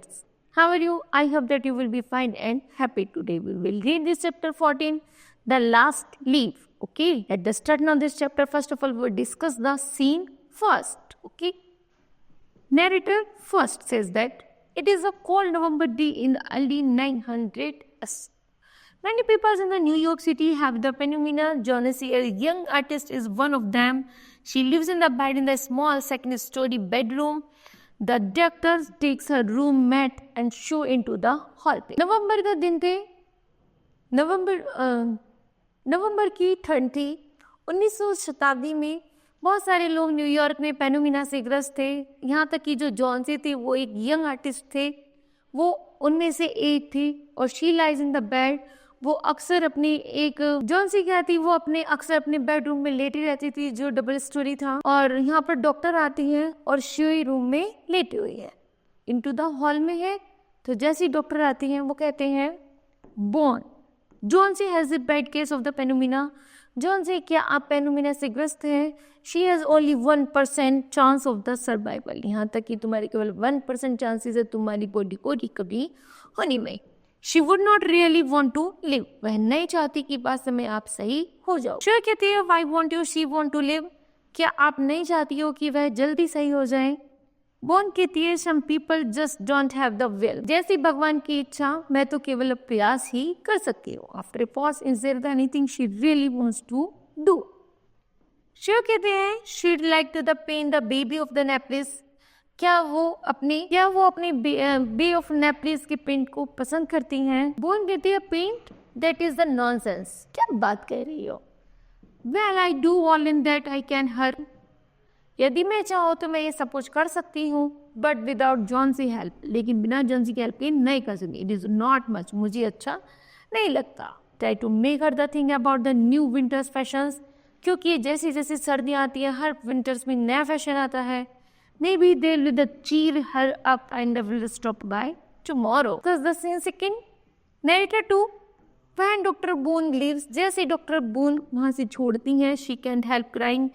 kids. How are you? I hope that you will be fine and happy today. We will read this chapter 14, the last leaf. Okay, at the start of this chapter, first of all, we will discuss the scene first. Okay, narrator first says that it is a cold November day in the early 900s. Many people in the New York City have the phenomena. Jonesy, a young artist, is one of them. She lives in the bed in the small second-story bedroom. The doctor takes her room mat and show into the hallway. नवंबर का दिन थे, नवंबर की 30 1900 शताब्दी में बहुत सारे लोग New York में पेनोमिना से ग्रस्त थे. यहाँ तक कि जो जॉन्सी थे वो एक यंग आर्टिस्ट थे, वो उनमें से एक थी. और she lies in the bed. वो अक्सर अपनी एक जॉन्सी क्या थी, वो अक्सर अपने बेडरूम में लेटी रहती थी जो डबल स्टोरी था. और यहाँ पर डॉक्टर आती है और शी रूम में लेटी हुई है, इनटू द हॉल में है. तो जैसे डॉक्टर आती हैं वो कहते हैं born Johnsy has the bad case of the pneumonia. Johnsy, क्या आप पेनोमिना से ग्रस्त हैं? She has only 1% chance of the survival. यहाँ तक कि तुम्हारे केवल 1% चांसेस है तुम्हारी बॉडी को रिकवरी होने में. She would not really want to live. वह नहीं चाहती कि बाद में आप सही हो जाओ. शी कहती है why want you she want to live. क्या आप नहीं चाहती हो कि वह जल्दी सही हो जाए? बॉर्न कहती है some people just don't have the will. जैसी भगवान की इच्छा, मैं तो केवल प्रयास ही कर सकती हूँ. After pause, is there anything she really wants to do? She कहते हैं शी'd like to the paint the baby of the Naples. क्या वो अपने बे ऑफ नेपलिस के पेंट को पसंद करती हैं? बॉर्न कहती है paint, that is the nonsense. क्या बात कह रही हो? Well I do all in that I can her. यदि मैं चाहूँ तो मैं ये सब कुछ कर सकती हूँ, बट विदाउट जॉन्सी हेल्प. लेकिन बिना जॉन्सी की हेल्प के नहीं कर सकती. It is not much. मुझे अच्छा नहीं लगता. Try to make her the thing about the new winters fashions. क्योंकि जैसी जैसी सर्दियाँ आती हैं हर विंटर्स में नया फैशन आता है. Maybe they will cheer her up and will stop by tomorrow. Because the scene second. Narrator 2. When Dr. Boone leaves, जैसे डॉक्टर बून वहाँ से छोड़ती हैं, she can't help crying,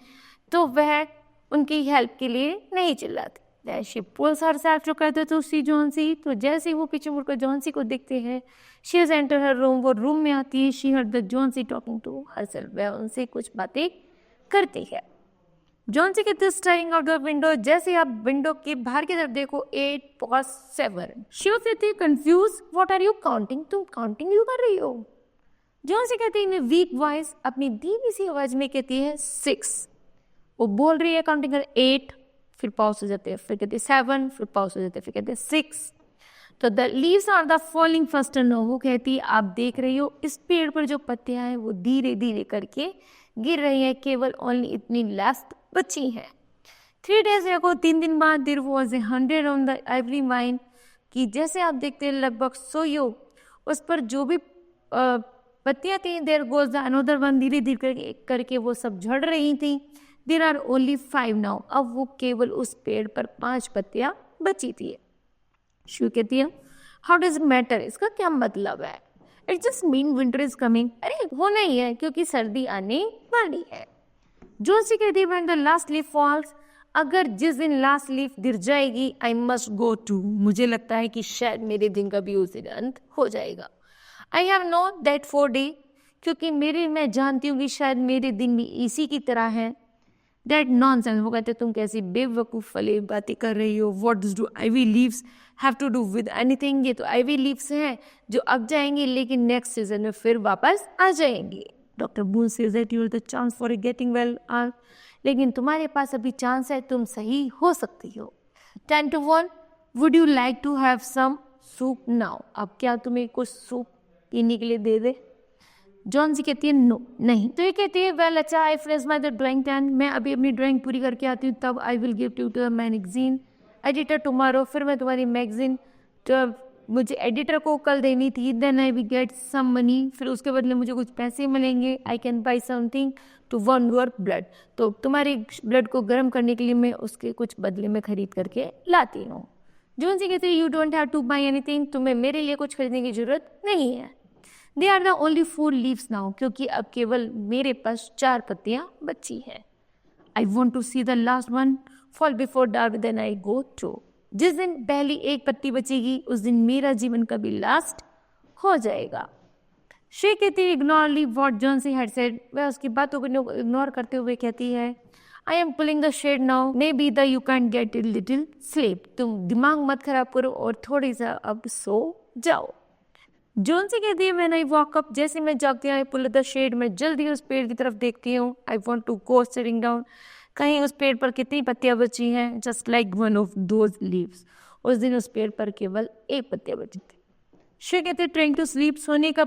तो वह उनकी हेल्प के लिए नहीं चिल्लाती. Then she pulls herself together to see Jonesy. तो जैसे वो पीछे मुड़कर जॉन्सी को देखते हैं, she has entered her room. वो रूम में आती है. She heard the Jonesy talking to herself. वह उनसे कुछ बातें करती है. जॉन्सी कहते स्टारिंग आउट द विंडो. जैसे आप विंडो के बाहर की तरफ देखो 8+7. शिव कहती है confuse, what are you counting? तुम काउंटिंग क्यों कर रही हो? जॉन्सी कहती है वीक वॉइस, अपनी धीमी सी आवाज में कहती है 6. वो बोल रही है काउंटिंग कर 8, फिर पॉज हो जाते हैं, फिर कहते 7, फिर पॉज हो जाते हैं, फिर कहते 6. तो the leaves are the falling faster no. वो कहती है आप देख रही हो इस पेड़ पर जो पत्तियां हैं वो धीरे धीरे करके गिर रही है, केवल ओनली इतनी लास्ट बची है. 3 days ago, 3 दिन बाद there was 100 on the every mine. कि जैसे आप देखते हैं लगभग 100 योग उस पर जो भी पत्तियां थी, there goes the another one. धीरे धीरे करके वो सब झड़ रही थी. There are only 5 now. अब वो केवल उस पेड़ पर 5 पत्तियां बची थी. शिव कहती है हाउ डज इट मैटर? इसका क्या मतलब है? It just mean winter is coming. अरे होना ही है क्योंकि सर्दी आने वाली है. जोशी कहती है when the last leaf falls. अगर जिस दिन लास्ट लीफ गिर जाएगी, आई मस्ट गो टू. मुझे लगता है कि शायद मेरे दिन का भी उस दिन अंत हो जाएगा. I have know that 4 day. क्योंकि मैं जानती हूँ कि शायद मेरे दिन भी इसी की तरह है. That nonsense. वो कहते तुम कैसी बेवकूफ़ वाली बातें कर रही हो. What do ivy leaves have to do with anything? ये तो आईवी लीव्स हैं जो अब जाएंगी लेकिन नेक्स्ट सीजन में फिर वापस आ जाएंगी. डॉक्टर बून says that you are the chance for getting well. लेकिन तुम्हारे पास अभी चांस है, तुम सही हो सकती हो. 10 to 1. Would you like to have some soup now? अब क्या तुम्हें कुछ सूप पीने के लिए दे दे? जॉन्सी कहती है नो, नहीं. तो ये कहती है वेल अच्छा, I finish my the drawing 10. मैं अभी अपनी ड्राइंग पूरी करके आती हूँ, तब I will give to the magazine editor tomorrow. फिर मैं तुम्हारी मैगजीन तो मुझे एडिटर को कल देनी थी. Then I will get some money. फिर उसके बदले मुझे कुछ पैसे मिलेंगे. I can buy something to warm your blood. तो तुम्हारे ब्लड को गर्म करने के लिए मैं उसके कुछ बदले में खरीद करके लाती हूँ. जॉन्सी कहती है you don't have to buy anything. तुम्हें मेरे लिए कुछ खरीदने की जरूरत नहीं है. They are the only 4 leaves now. क्योंकि अब केवल मेरे पास 4 पत्तियाँ बची हैं. I want to see the last one fall before dark, then I go too. जिस दिन पहली एक पत्ती बचेगी उस दिन मेरा जीवन कभी लास्ट हो जाएगा। शी कहती है ignoringly what Johnsy had said, वह उसकी बातों को इग्नोर करते हुए कहती है I am pulling the shade now maybe the you can get a little sleep, तुम दिमाग मत खराब करो और थोड़ी सा अब सो जाओ। जॉन्सी कहती है व्हेन आई वॉक अप, जैसे मैं जागती हूँ आई पुल द शेड, मैं जल्दी उस पेड़ की तरफ देखती हूँ। I want to go sitting down, कहीं उस पेड़ पर कितनी पत्तियां बची हैं, just like one of those leaves, उस दिन उस पेड़ पर केवल एक पत्तियां बची थी। शी कहते हैं ट्राइंग टू स्लीप, सोने का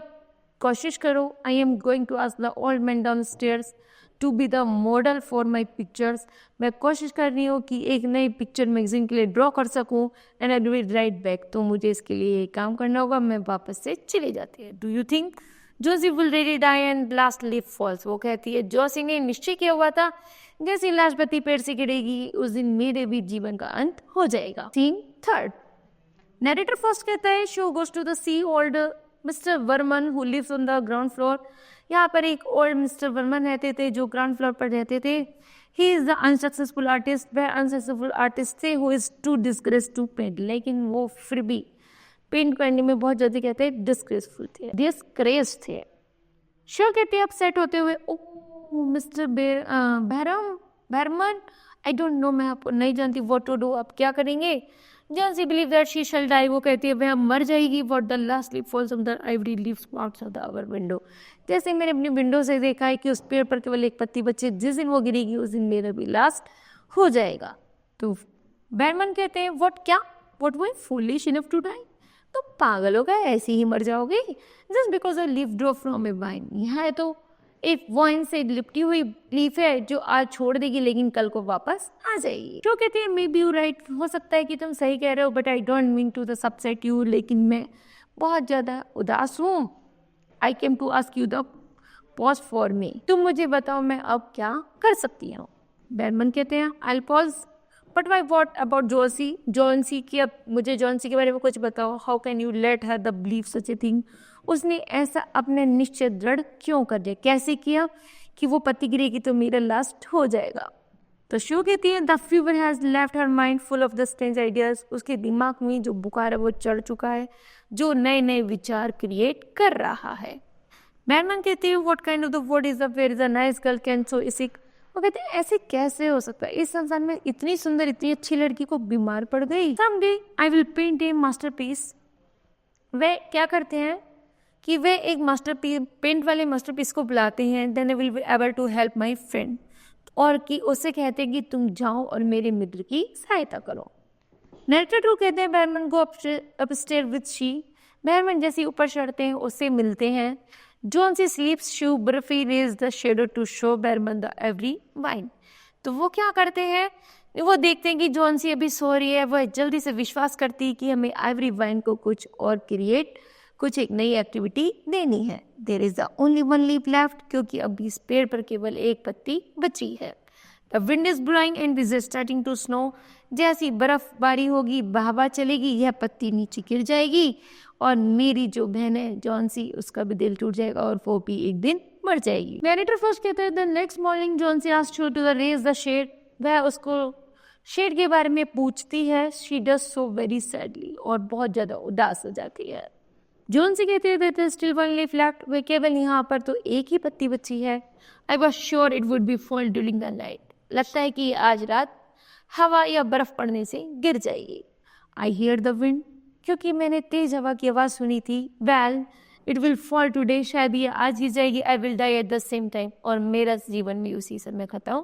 कोशिश करो। I am going to ask the old man downstairs to be the model for my pictures, मैं कोशिश कर रही हूँ कि एक नई पिक्चर मैगजीन के लिए ड्रॉ कर सकूँ। And I will write back, तो मुझे इसके लिए काम करना होगा। मैं वापस से चली जाती है। Do you think Josie will really die and last leaf falls, वो कहती है जोसी ने निश्चय किया हुआ था जैसे लास्ट पत्ती पेड़ से गिरेगी उस दिन मेरे भी जीवन का अंत हो जाएगा। सीन थर्ड, नरेटर फर्स्ट कहता है Sue goes to the see old mister Behrman who lives on the ground floor, यहाँ पर एक ओल्ड मिस्टर वर्मन रहते थे जो ग्राउंड फ्लोर पर रहते थे। He is the unsuccessful artist, वह अनसक्सेसफुल आर्टिस्ट थे who is to disgrace to paint, लेकिन वो फिर भी पेंट करने में बहुत जल्दी कहते हैं डिस्ग्रेसफुल थे, डिस्ग्रेस थे। शो कहते हैं अपसेट होते हुए oh mister Behrman I don't know, मैं आपको नहीं जानती, व्हाट टू डू, आप क्या करेंगे। Johnsy believe that she shall die, वो कहती है वह मर जाएगी। What the last leaf falls on the ivory leaves outside of the our window, जैसे मैंने अपनी विंडो से देखा है कि उस पेड़ पर केवल एक पत्ती बची, जिस दिन वो गिरेगी उस दिन मेरा भी लास्ट हो जाएगा। तो बैरमन कहते हैं व्हाट, क्या, what way foolish enough to die, तो पागल हो गए, ऐसे ही मर जाओगे just because a leaf drop from a vine, यहाँ तो एक वाइन से लिपटी हुई लीफ है जो आज छोड़ देगी लेकिन कल को वापस आ जाएगी। जो कहते हैं मे बी यू राइट, हो सकता है कि तुम सही कह रहे हो, but I don't mean to the upset you, लेकिन मैं बहुत ज़्यादा उदास हूँ। I came to ask you the pose for me, तुम मुझे बताओ मैं अब क्या कर सकती हूँ। बैरमन कहते हैं I pose but why what about जोसी, जॉन्सी की, अब मुझे जॉन्सी के बारे में कुछ बताओ। How can you let her the believe such a thing, उसने ऐसा अपने निश्चय दृढ़ क्यों कर दिया, कैसे किया कि वो पत्ती गिरेगी तो मेरा लास्ट हो जाएगा। तो शो कहती है the fever has left her mind full of the strange ideas, उसके दिमाग में जो बुखार है वो चढ़ चुका है जो नए नए विचार क्रिएट कर रहा है। बैरमन कहते हैं what kind of the word is the where is a nice girl can so sick, वो कहते हैं ऐसे कैसे हो सकता है, इस संसार में इतनी सुंदर इतनी अच्छी लड़की को बीमार पड़ गई। Someday I will paint a masterpiece, वे क्या करते हैं कि वे एक मास्टरपीस पेंट वाले मास्टरपीस को बुलाते हैं। Then I will be able to help my friend, और कि उससे कहते हैं कि तुम जाओ और मेरे मित्र की सहायता करो। नरेटर टू कहते हैं बैरमन को अपस्टेयर विद शी, बैरमन जैसे ऊपर चढ़ते हैं उससे मिलते हैं। Johnsy sleeps Sue briefly raise the shadow to show Behrman the every vine, तो वो क्या करते हैं, वो देखते हैं कि जॉन्सी अभी सो रही है, वह जल्दी से विश्वास करती है कि हमें एवरी वाइन को कुछ और क्रिएट, कुछ एक नई एक्टिविटी देनी है। There is the only one leaf left, क्योंकि अभी इस पेड़ पर केवल एक पत्ती बची है। The wind is blowing and is starting to snow, जैसी बर्फबारी होगी हवा चलेगी यह पत्ती नीचे गिर जाएगी और मेरी जो बहन है जॉन्सी उसका भी दिल टूट जाएगा और वो भी एक दिन मर जाएगी। नरेटर फर्स्ट कहते हैं the next morning Johnsy asked Sue to the raise the shade, वह उसको शेड के बारे में पूछती है। She does so very sadly, और बहुत ज़्यादा उदास हो जाती है। जॉन्सी कहते हैं that still one leaf left, वे केवल यहाँ पर तो एक ही पत्ती बची है। I was sure it would be fall during the night, लगता है कि आज रात हवा या बर्फ पड़ने से गिर जाएगी। आई हियर द विंड, क्योंकि मैंने तेज हवा की आवाज़ सुनी थी। Well it will fall today, शायद ये आज गिर जाएगी। I will die at the same time, और मेरा जीवन भी उसी समय खत्म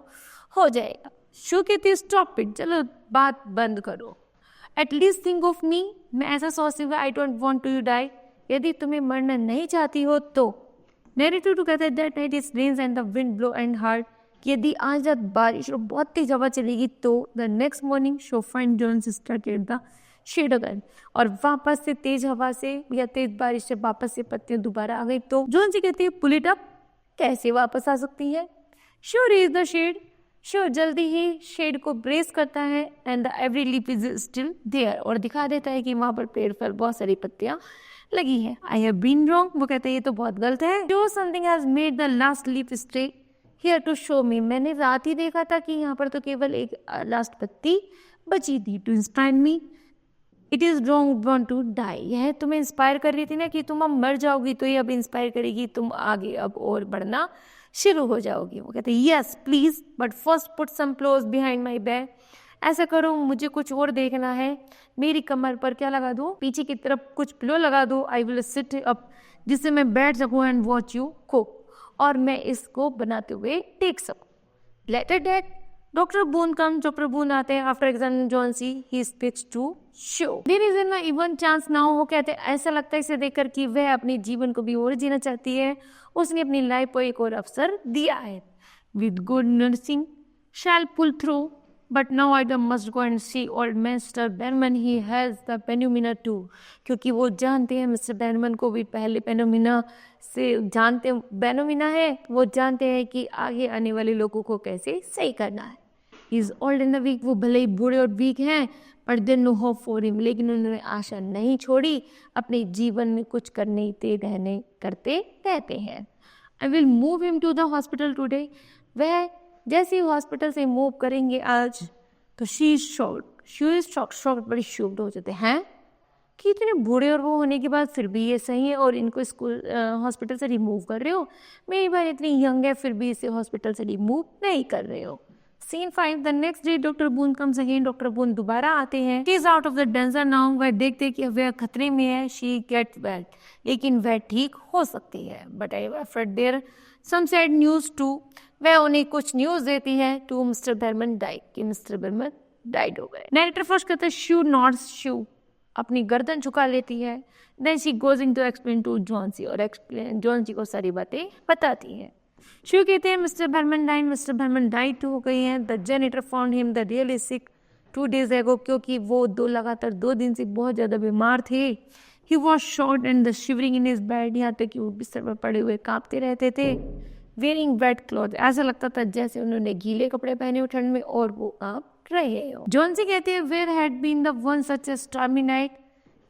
हो जाएगा। शो कहती स्टॉप इट, चलो बात बंद करो। एटलीस्ट थिंक ऑफ मी, मैं ऐसा सोचती हूँ I don't want to you die, यदि तुम्हें मरना नहीं चाहती हो तो। नरेटर टू कहता है that night is rains and the wind blow and hard, यदि आज रात बारिश और बहुत तेज हवा चलेगी तो the next morning Sue find Johns started the shade again, और वापस से तेज हवा से या तेज बारिश से वापस से पत्तियां दोबारा आ गई तो जॉन्सी कहती है पुल इट अप, कैसे वापस आ सकती है। Sue raise the shade, Sue जल्दी ही शेड को ब्रेस करता है and the every leaf is still there, और दिखा देता है कि वहाँ पर पेड़ पर बहुत सारी पत्तियां लगी है। आई हैव बीन रॉन्ग, वो कहते हैं ये तो बहुत गलत है। जो something has made the last leaf stay here to show me, मैंने रात ही देखा था कि यहाँ पर तो केवल एक लास्ट पत्ती बची थी to inspire me. It is don't want to die, यह तुम्हें इंस्पायर कर रही थी ना कि तुम अब मर जाओगी, तो ये अब इंस्पायर करेगी तुम आगे अब और बढ़ना शुरू हो जाओगी। वो कहते yes please but first put some clothes behind my back, ऐसा करो मुझे कुछ और देखना है, मेरी कमर पर क्या लगा दो, पीछे की तरफ कुछ पिलो लगा दो, आई विल सिट अप, जिससे मैं बैठ सकूँ एंड वॉच यू कुक, और मैं इसको बनाते हुए देख सकूँ। Later that doctor Boon come, doctor Boon आते हैं after examining Johnsy, he speaks to show there is an even chance now. वो कहते हैं ऐसा लगता है इसे देखकर कि वह अपने जीवन को भी और जीना चाहती है, उसने अपनी लाइफ को एक और अवसर दिया है। With good nursing shall pull through, but now I must go and see old mister Behrman, he has the pneumonia too, क्योंकि वो जानते हैं मिस्टर बेरमन को भी पहले पेनोमिना से जानते, बेनोमिना है, वो जानते हैं कि आगे आने वाले लोगों को कैसे सही करना है। He is old and weak, वो भले ही बूढ़े और वीक हैं, but then no hope for him, लेकिन उन्होंने आशा नहीं छोड़ी, अपने जीवन में कुछ करते रहते हैं। I will move him to the hospital today, वह जैसे ही हॉस्पिटल से मूव करेंगे आज, तो शी इज शॉक्ड, बड़ी शॉक्ड हो जाते हैं कि इतने बूढ़े और वो होने के बाद फिर भी ये सही है और इनको स्कूल हॉस्पिटल से रिमूव कर रहे हो, मेरी बात इतनी यंग है फिर भी इसे हॉस्पिटल से रिमूव नहीं कर रहे हो। Scene 5 the next day doctor Boon comes again, doctor Boon दोबारा आते हैं। She is out of the danger now, वह देखते कि वह खतरे में है, शी गेट वेल, लेकिन वह ठीक हो सकती है। But I afraid there some sad news too, वह उन्हें कुछ न्यूज देती है टू मिस्टर बेरमन डाइड, कि मिस्टर बेरमन डाइड हो गए। नरेटर फर्स्ट कहते हैं शू नॉट्स शू, अपनी गर्दन झुका लेती है। Then she goes in to explain to Johnsy, और जॉन्सी को सारी बातें बताती है। शू कहते हैं मिस्टर बेरमन डाइड हो गई हैं। The generator found him the really sick 2 days ago, क्योंकि वो लगातार 2 दिन से बहुत ज़्यादा बीमार थे। He was short and the shivering in his bed, यहाँ तक कि वो बिस्तर पर पड़े हुए कांपते रहते थे। वेयरिंग वेट क्लॉथ, ऐसा लगता था जैसे उन्होंने गीले कपड़े पहने हो ठंड में और वो कांप रहे हो। जॉन्सी कहते हैं where had been the one such a stormy night,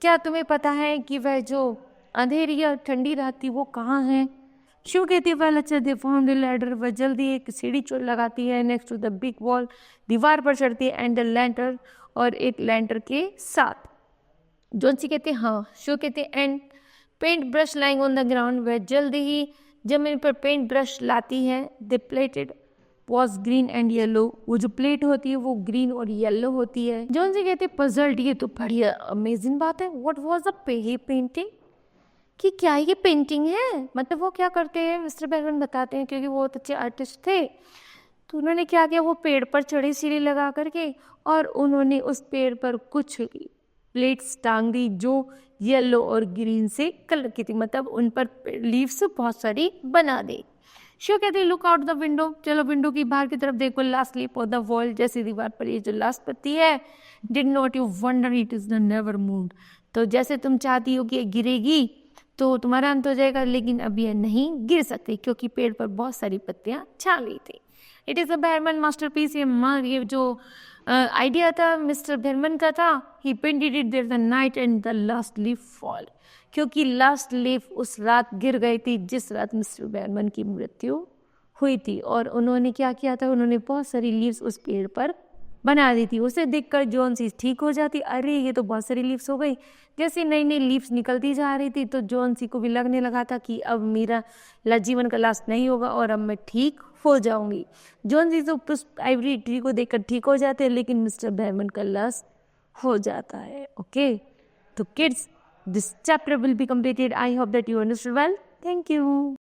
क्या तुम्हें पता है कि वह जो अंधेरी या ठंडी रात थी वो कहाँ है। शू कहती है वेल अच्छा दे फाउंड द लैडर, वह जल्दी एक सीढ़ी चोर लगाती है next to the big wall, दीवार पर चढ़ती है, एंड द लैंटर, और एक लैंटर के साथ। जॉन्सी कहते हैं हाँ। शू कहते हैं and paint brush lying on the ground, वह जल्दी ही जमीन पर पेंट ब्रश लाती है। The plated was green and yellow, वो जो प्लेट होती है वो ग्रीन और येलो होती है। जॉन्सी कहते हैं पजल्ड, ये तो बढ़िया अमेजिंग बात है। व्हाट वाज द पेंटिंग, कि क्या ये पेंटिंग है, मतलब वो क्या करते हैं मिस्टर बेरमन बताते हैं, क्योंकि वो बहुत अच्छे आर्टिस्ट थे। तो उन्होंने क्या किया, वो पेड़ पर चढ़े सीढ़ी लगा करके, और उन्होंने उस पेड़ पर कुछ प्लेट्स टांग दी जो येलो और ग्रीन से कलर की थी, मतलब उन पर लीव्स बहुत सारी बना दी। शो कहते हैं लुक आउट द विंडो, चलो विंडो की बाहर की तरफ देखो। Last leaf off the wall, जैसे दीवार पर ये जो लास्ट पत्ती है, did not you wonder it is the never moved, तो जैसे तुम चाहती हो कि ये गिरेगी तो तुम्हारा अंत हो जाएगा, लेकिन अब यह नहीं गिर सकती क्योंकि पेड़ पर बहुत सारी पत्तियां छा ली थी। It is a Berman masterpiece, ये जो आइडिया था मिस्टर बेरमन का था। He painted it there the night and the last leaf fall, क्योंकि लास्ट लीफ उस रात गिर गई थी जिस रात मिस्टर बेरमन की मृत्यु हुई थी। और उन्होंने क्या किया था, उन्होंने बहुत सारी लीव्स उस पेड़ पर बना दी थी। उसे देखकर जॉन्सी ठीक हो जाती, अरे ये तो बहुत सारी लीव्स हो गई। जैसे नई नई लीव्स निकलती जा रही थी तो जॉन्सी को भी लगने लगा था कि अब मेरा जीवन का लास्ट नहीं होगा और अब मैं ठीक हो जाऊंगी। जॉन्सी तो आइवरी ट्री को देखकर ठीक हो जाते हैं, लेकिन मिस्टर बेरमन का लास्ट हो जाता है। ओके, तो kids, this chapter will be completed. I hope that you understood well. Thank you.